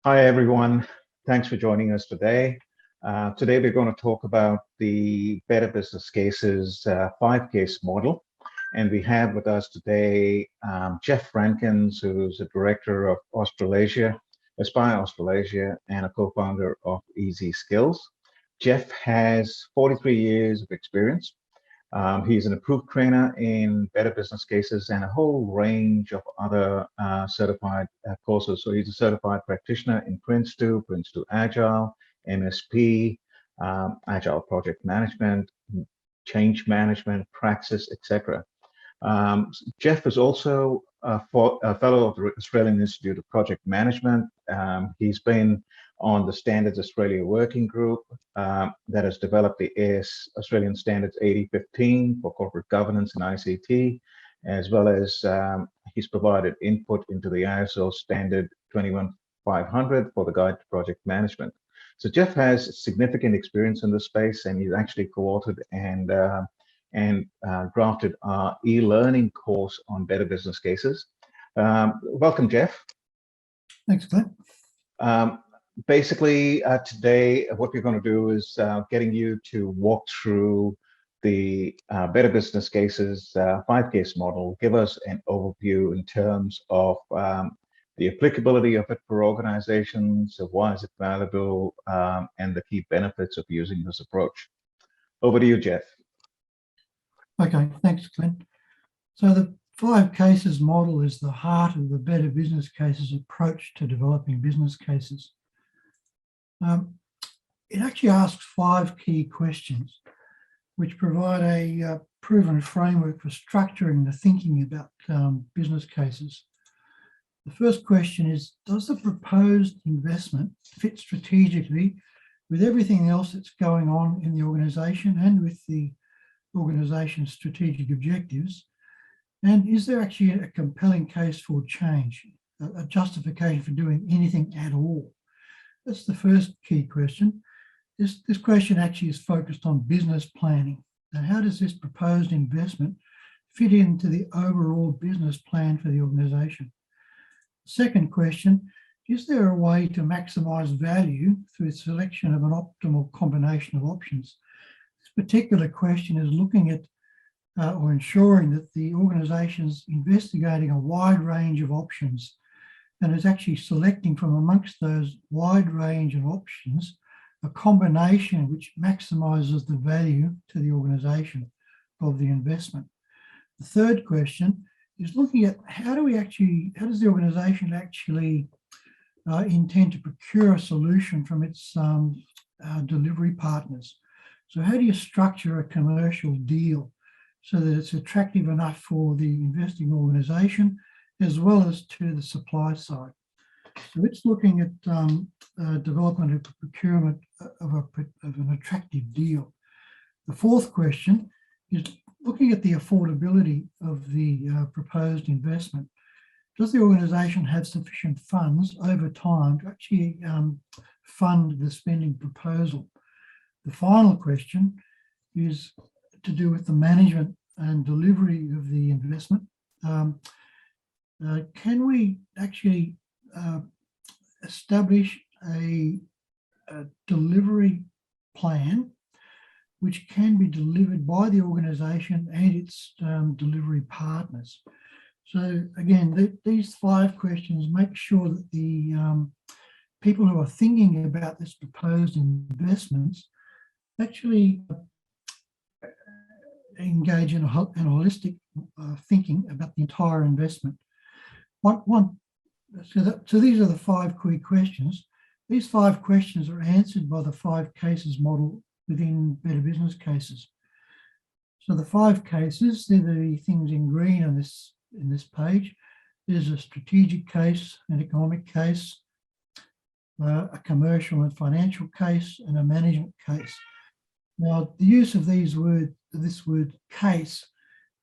Hi, everyone. Thanks for joining us today. Today, we're going to talk about the Better Business Cases 5-case model. And we have with us today Jeff Rankins, who's the director of Australasia, Aspire Australasia, and a co-founder of EzySkills. Jeff has 43 years of experience. He's an approved trainer in Better Business Cases and a whole range of other certified courses. So he's a certified practitioner in PRINCE2, PRINCE2 Agile, MSP, Agile Project Management, Change Management, Praxis, etc. Jeff is also a fellow of the Australian Institute of Project Management. He's been on the Standards Australia Working Group that has developed the Australian Standards 8015 for corporate governance and ICT, as well as he's provided input into the ISO Standard 21500 for the Guide to Project Management. So Jeff has significant experience in this space, and he's actually co-authored and drafted our e-learning course on Better Business Cases. Welcome, Jeff. Thanks, Glenn. Basically, today, what we're going to do is getting you to walk through the Better Business Cases 5-case model, give us an overview in terms of the applicability of it for organizations, why is it valuable, and the key benefits of using this approach. Over to you, Jeff. Okay, thanks, Glenn. So the 5 cases model is the heart of the Better Business Cases approach to developing business cases. It actually asks 5 key questions, which provide a proven framework for structuring the thinking about business cases. The first question is, does the proposed investment fit strategically with everything else that's going on in the organisation and with the organisation's strategic objectives? And is there actually a compelling case for change, a justification for doing anything at all? That's the first key question. This question actually is focused on business planning. And how does this proposed investment fit into the overall business plan for the organisation? Second question, is there a way to maximise value through the selection of an optimal combination of options? This particular question is looking at or ensuring that the organisation is investigating a wide range of options and is actually selecting from amongst those wide range of options a combination which maximises the value to the organisation of the investment. The third question is looking at how does the organisation actually intend to procure a solution from its delivery partners? So how do you structure a commercial deal so that it's attractive enough for the investing organisation as well as to the supply side? So it's looking at development of procurement of an attractive deal. The fourth question is looking at the affordability of the proposed investment. Does the organisation have sufficient funds over time to actually fund the spending proposal? The final question is to do with the management and delivery of the investment. Can we actually establish a delivery plan which can be delivered by the organisation and its delivery partners? So again, these 5 questions make sure that the people who are thinking about this proposed investments actually engage in a holistic thinking about the entire investment. So these are the 5 key questions. These 5 questions are answered by the 5 cases model within Better Business Cases. So the 5 cases, they're the things in green on in this page. There's a strategic case, an economic case, a commercial and financial case, and a management case. Now, the use of this word case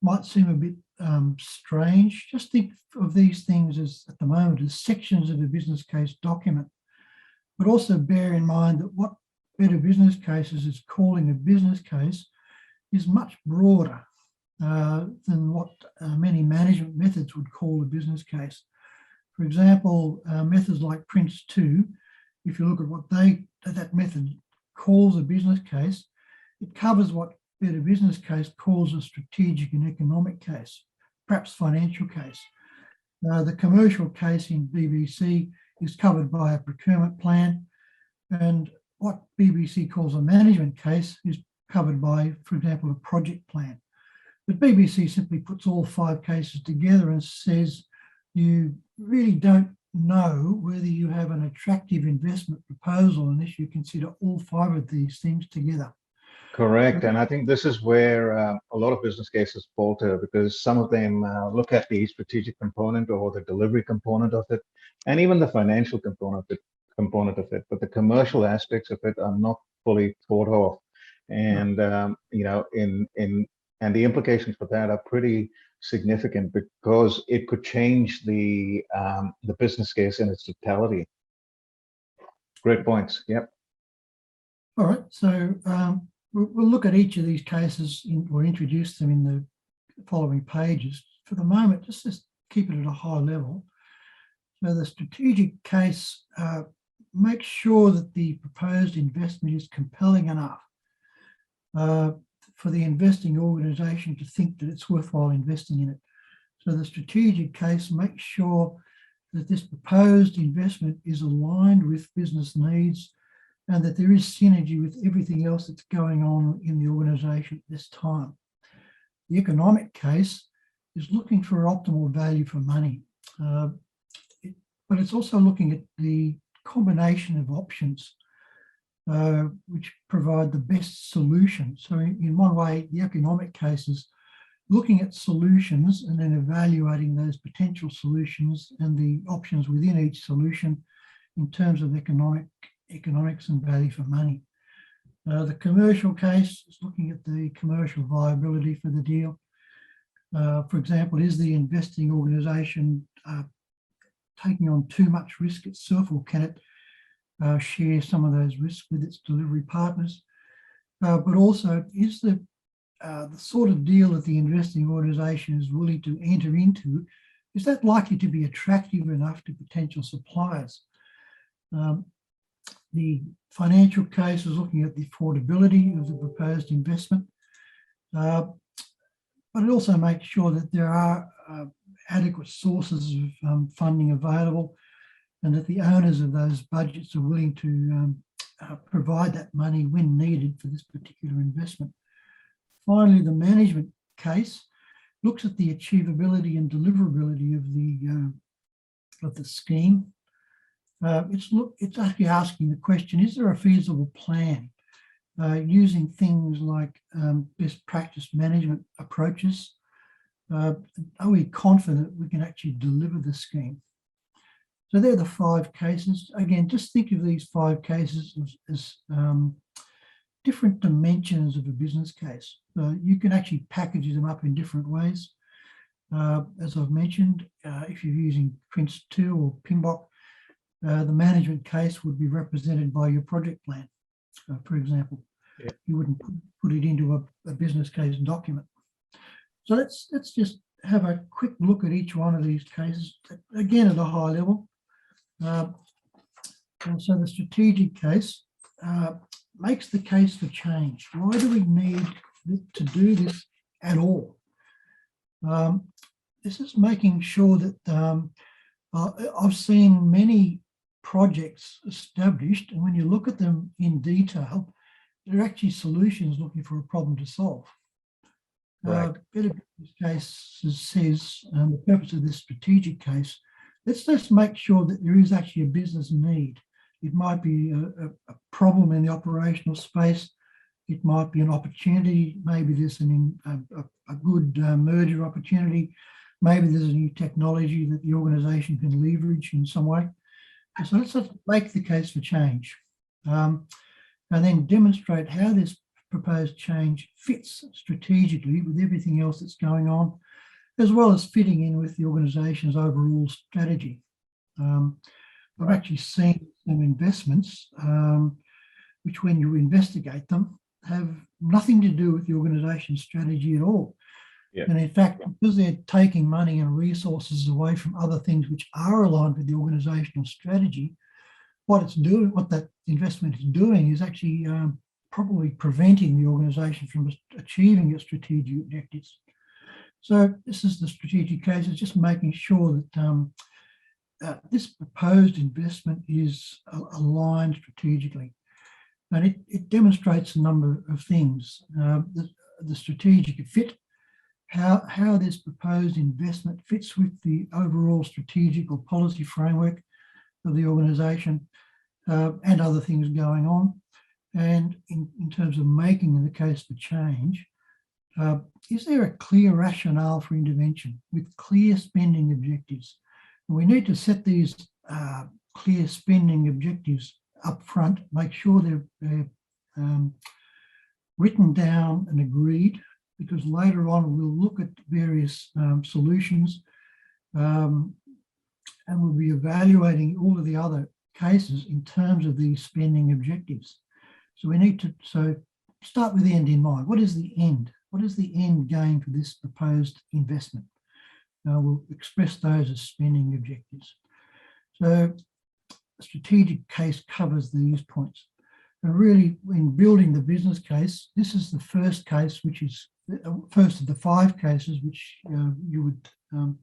might seem a bit strange. Just think of these things as, at the moment, as sections of a business case document. But also bear in mind that what Better Business Cases is calling a business case is much broader than what many management methods would call a business case. For example, methods like PRINCE2, if you look at what that method calls a business case, it covers what Better Business Case calls a strategic and economic case, perhaps financial case. The commercial case in BBC is covered by a procurement plan, and what BBC calls a management case is covered by, for example, a project plan. But BBC simply puts all 5 cases together and says you really don't know whether you have an attractive investment proposal unless you consider all 5 of these things together. Correct. And I think this is where a lot of business cases falter, because some of them look at the strategic component or the delivery component of it, and even the financial component of it, but the commercial aspects of it are not fully thought of. And you know, and the implications for that are pretty significant, because it could change the business case in its totality. Great points. Yep. All right. So we'll look at each of these cases or introduce them in the following pages. For the moment, just keep it at a high level. So the strategic case makes sure that the proposed investment is compelling enough for the investing organisation to think that it's worthwhile investing in it. So the strategic case makes sure that this proposed investment is aligned with business needs and that there is synergy with everything else that's going on in the organisation at this time. The economic case is looking for optimal value for money, but it's also looking at the combination of options which provide the best solution. So in one way, the economic case is looking at solutions and then evaluating those potential solutions and the options within each solution in terms of economics and value for money. The commercial case is looking at the commercial viability for the deal. For example, is the investing organisation taking on too much risk itself, or can it share some of those risks with its delivery partners? But also, is the sort of deal that the investing organisation is willing to enter into, is that likely to be attractive enough to potential suppliers? The financial case is looking at the affordability of the proposed investment, but it also makes sure that there are adequate sources of funding available, and that the owners of those budgets are willing to provide that money when needed for this particular investment. Finally, the management case looks at the achievability and deliverability of the scheme. It's actually asking the question, is there a feasible plan using things like best practice management approaches? Are we confident we can actually deliver the scheme? So they're the 5 cases. Again, just think of these 5 cases as different dimensions of a business case. You can actually package them up in different ways. As I've mentioned, if you're using PRINCE2 or PMBOK, the management case would be represented by your project plan, for example. Yeah. You wouldn't put it into a business case document. So let's just have a quick look at each one of these cases, again at a high level. And so the strategic case makes the case for change. Why do we need to do this at all? This is making sure that I've seen many projects established, and when you look at them in detail, they're actually solutions looking for a problem to solve. Right. Better Business Case says the purpose of this strategic case, let's just make sure that there is actually a business need. It might be a problem in the operational space. It might be an opportunity. Maybe there's a good merger opportunity. Maybe there's a new technology that the organisation can leverage in some way. So let's just make the case for change, and then demonstrate how this proposed change fits strategically with everything else that's going on, as well as fitting in with the organisation's overall strategy. I've actually seen some investments which, when you investigate them, have nothing to do with the organisation's strategy at all. Yeah. And in fact, because they're taking money and resources away from other things which are aligned with the organizational strategy, what it's doing, what that investment is doing is actually probably preventing the organization from achieving its strategic objectives. So this is the strategic case. It's just making sure that this proposed investment is aligned strategically. And it demonstrates a number of things. The strategic fit, how this proposed investment fits with the overall strategic or policy framework of the organisation, and other things going on. And in terms of making the case for change, is there a clear rationale for intervention with clear spending objectives? And we need to set these clear spending objectives up front, make sure they're written down and agreed, because later on we'll look at various solutions, and we'll be evaluating all of the other cases in terms of these spending objectives. So we need to start with the end in mind. What is the end? What is the end game for this proposed investment? We'll express those as spending objectives. So the strategic case covers these points. And really, in building the business case, this is the first case, which is first of the 5 cases which you would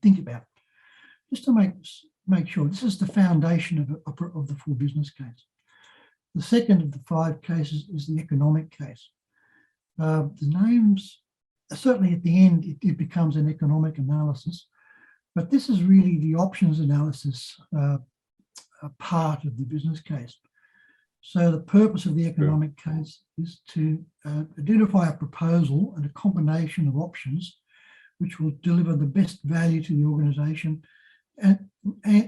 think about. Just to make sure, this is the foundation of the full business case. The second of the 5 cases is the economic case. The names, certainly at the end, it becomes an economic analysis, but this is really the options analysis part of the business case. So the purpose of the economic case is to identify a proposal and a combination of options which will deliver the best value to the organisation, and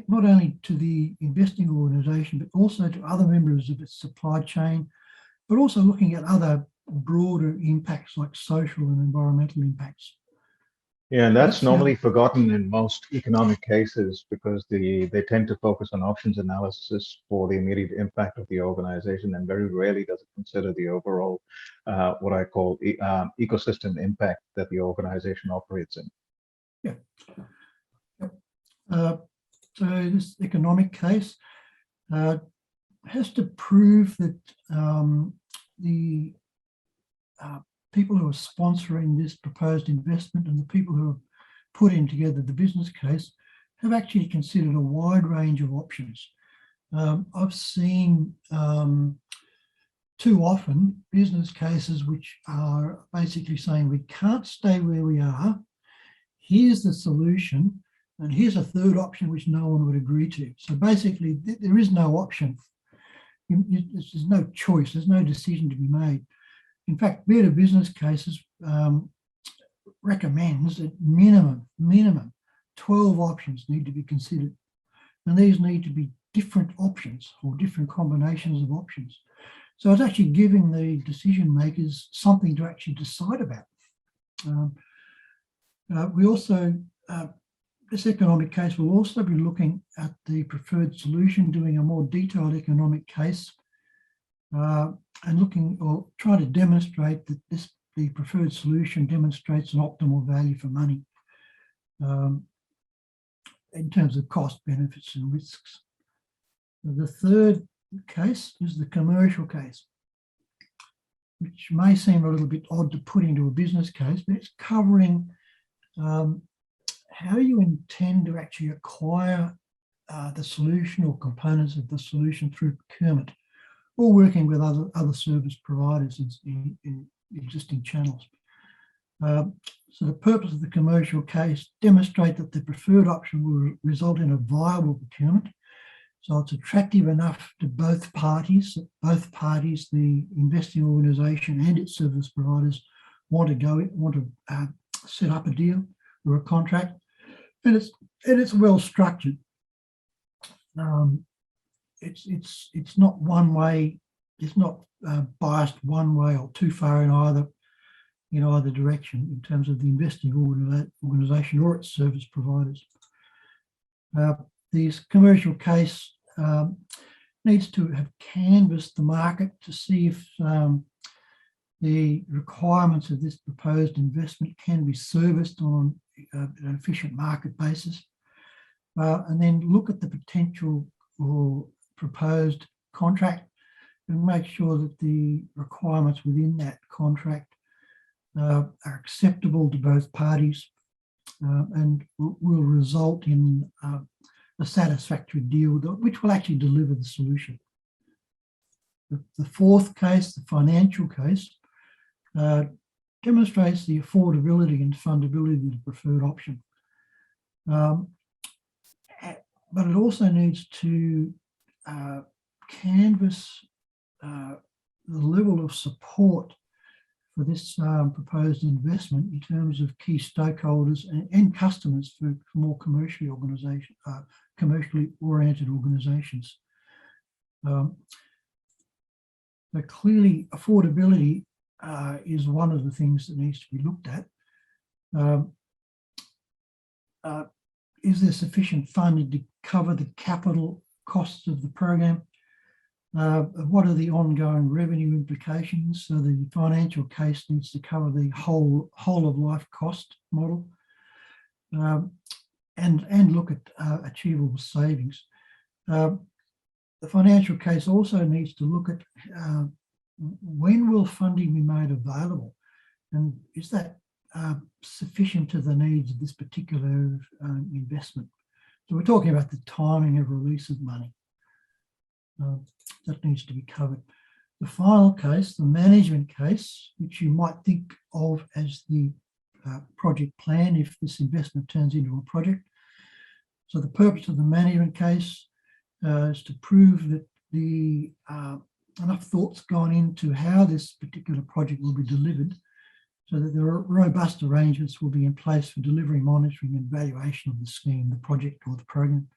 not only to the investing organisation, but also to other members of its supply chain, but also looking at other broader impacts like social and environmental impacts. Yeah, and that's normally forgotten in most economic cases because they tend to focus on options analysis for the immediate impact of the organization, and very rarely does it consider the overall, what I call ecosystem impact that the organization operates in. Yeah. So this economic case has to prove that the people who are sponsoring this proposed investment and the people who have put in together the business case have actually considered a wide range of options. I've seen too often business cases which are basically saying we can't stay where we are, here's the solution, and here's a third option which no one would agree to. So basically there is no option. There's no choice, there's no decision to be made. In fact, Better Business Cases recommends that minimum 12 options need to be considered. And these need to be different options or different combinations of options. So it's actually giving the decision makers something to actually decide about. We also, this economic case will also be looking at the preferred solution, doing a more detailed economic case, and looking or trying to demonstrate that the preferred solution demonstrates an optimal value for money in terms of cost, benefits, and risks. The third case is the commercial case, which may seem a little bit odd to put into a business case, but it's covering how you intend to actually acquire the solution or components of the solution through procurement, or working with other service providers in existing channels. So the purpose of the commercial case, demonstrate that the preferred option will result in a viable procurement. So it's attractive enough to both parties, the investing organisation and its service providers want to set up a deal or a contract, and it's well structured. It's not one way. It's not biased one way or too far in either direction in terms of the investing organisation or its service providers. This commercial case needs to have canvassed the market to see if the requirements of this proposed investment can be serviced on an efficient market basis, and then look at the potential or proposed contract and make sure that the requirements within that contract are acceptable to both parties and will result in a satisfactory deal which will actually deliver the solution. The fourth case, the financial case, demonstrates the affordability and fundability of the preferred option. But it also needs to canvass the level of support for this proposed investment in terms of key stakeholders and customers for more commercially oriented organisations. So clearly, affordability is one of the things that needs to be looked at. Is there sufficient funding to cover the capital costs of the program? What are the ongoing revenue implications? So the financial case needs to cover the whole of life cost model and look at achievable savings. The financial case also needs to look at when will funding be made available, and is that sufficient to the needs of this particular investment? So we're talking about the timing of release of money. That needs to be covered. The final case, the management case, which you might think of as the project plan if this investment turns into a project. So the purpose of the management case is to prove that the enough thought's gone into how this particular project will be delivered so that there are robust arrangements will be in place for delivery, monitoring and evaluation of the scheme, the project or the program,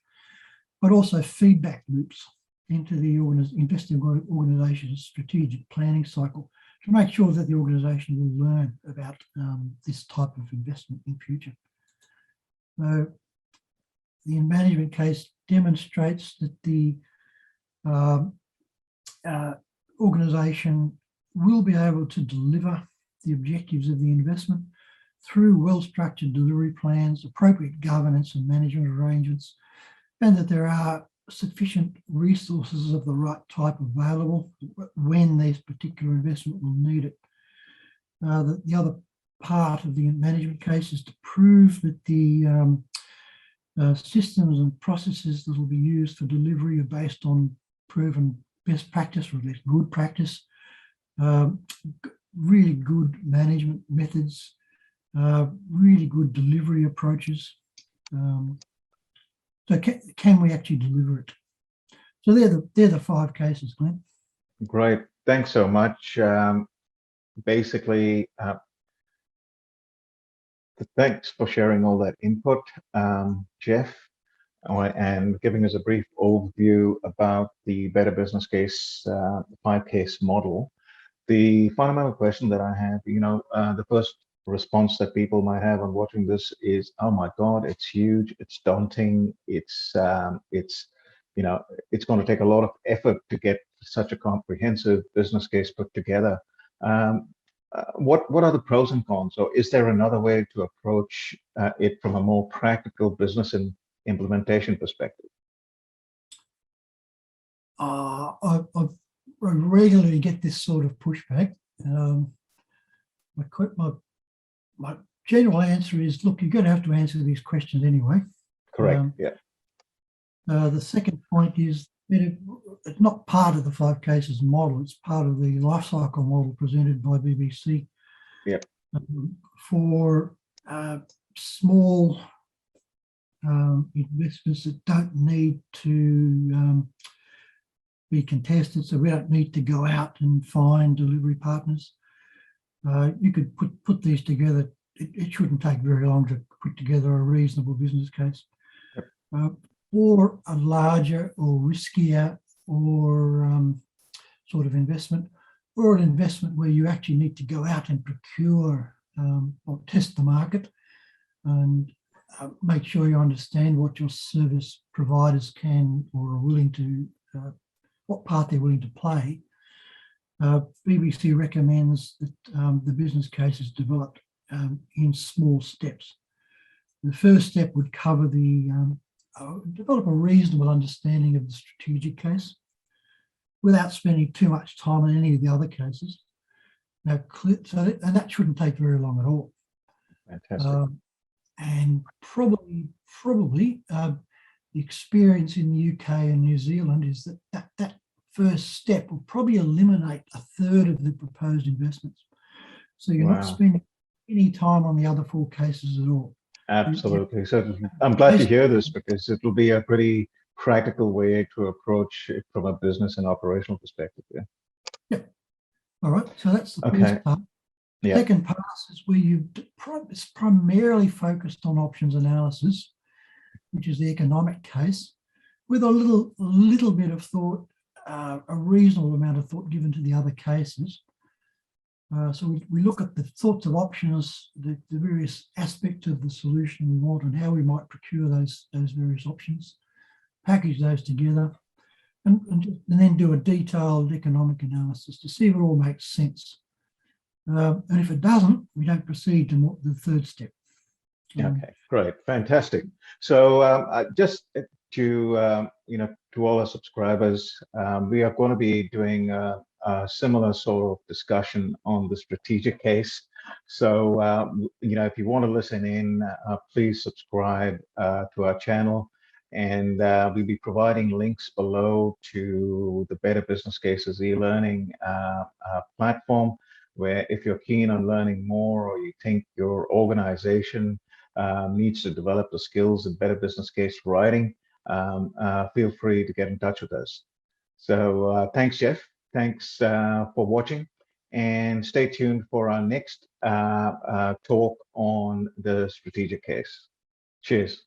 but also feedback loops into the investing organisation's strategic planning cycle to make sure that the organisation will learn about this type of investment in future. So the management case demonstrates that the organisation will be able to deliver the objectives of the investment through well-structured delivery plans, appropriate governance and management arrangements, and that there are sufficient resources of the right type available when this particular investment will need it. The other part of the management case is to prove that the systems and processes that will be used for delivery are based on proven best practice or at least good practice, really good management methods, really good delivery approaches. So can we actually deliver it? So they're the 5 cases, Glenn. Great, thanks so much. Basically, thanks for sharing all that input, Jeff, and giving us a brief overview about the Better Business Case 5-case model. The fundamental question that I have, the first response that people might have on watching this is, oh my God, it's huge, it's daunting, it's going to take a lot of effort to get such a comprehensive business case put together. What are the pros and cons? Or is there another way to approach it from a more practical business and implementation perspective? I regularly get this sort of pushback. My general answer is, look, you're going to have to answer these questions anyway. Correct, yeah. The second point is that it's not part of the 5 cases model, it's part of the life cycle model presented by BBC. Yep. For small investments that don't need to be contested, so we don't need to go out and find delivery partners. You could put these together. It shouldn't take very long to put together a reasonable business case. Yep. Or a larger or riskier or sort of investment, or an investment where you actually need to go out and procure or test the market and make sure you understand what your service providers can or are willing to, what part they're willing to play. BBC recommends that the business case is developed in small steps. The first step would cover the develop a reasonable understanding of the strategic case without spending too much time on any of the other cases. Now, and that shouldn't take very long at all. Fantastic. And probably the experience in the UK and New Zealand is that first step will probably eliminate a third of the proposed investments. So you're not spending any time on the other 4 cases at all. Absolutely. So I'm glad to hear this, because it will be a pretty practical way to approach it from a business and operational perspective. Yeah. All right. So that's the first part. Yeah. Second part is where it's primarily focused on options analysis, which is the economic case, with a little bit of thought, a reasonable amount of thought given to the other cases. So we look at the sorts of options, the various aspects of the solution we want, and how we might procure those various options, package those together, and then do a detailed economic analysis to see if it all makes sense. And if it doesn't, we don't proceed to the third step. Okay, great, fantastic. So just to to all our subscribers, we are going to be doing a similar sort of discussion on the strategic case. So if you want to listen in, please subscribe to our channel, and we'll be providing links below to the Better Business Cases e-learning platform, where if you're keen on learning more, or you think your organization needs to develop the skills in better business case writing, feel free to get in touch with us. So thanks, Jeff. Thanks for watching, and stay tuned for our next talk on the strategic case. Cheers.